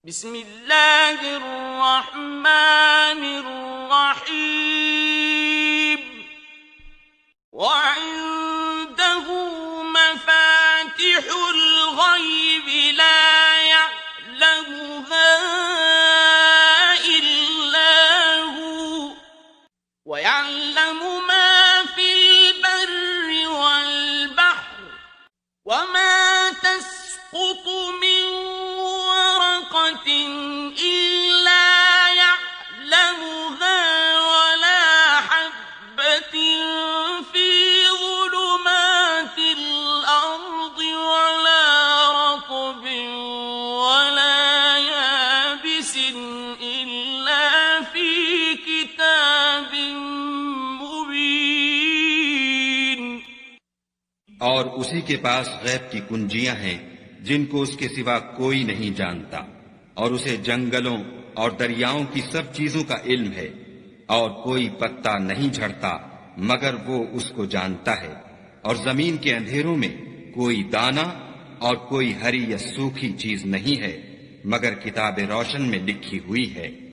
बिस्मिल्लाहिर्रहमानिर्रहीम वअंदहु मफातिहुल गैब ला यअलमुहा इल्ला हु वयअलमु मा फिल बर्रि वल बहर वमा तस्कुतु मिन वरक़तिन इल्ला यअलमुहा वला हब्बतिन फी ज़ुलुमातिल अर्दि वला रत्बिन वला याबिसिन इल्ला फी किताबिन मुबीन। और उसी के पास गैब की कुंजियां हैं जिनको उसके सिवा कोई नहीं जानता, और उसे जंगलों और दरियाओं की सब चीजों का इल्म है, और कोई पत्ता नहीं झड़ता मगर वो उसको जानता है, और जमीन के अंधेरों में कोई दाना और कोई हरी या सूखी चीज नहीं है मगर किताब रोशन में लिखी हुई है।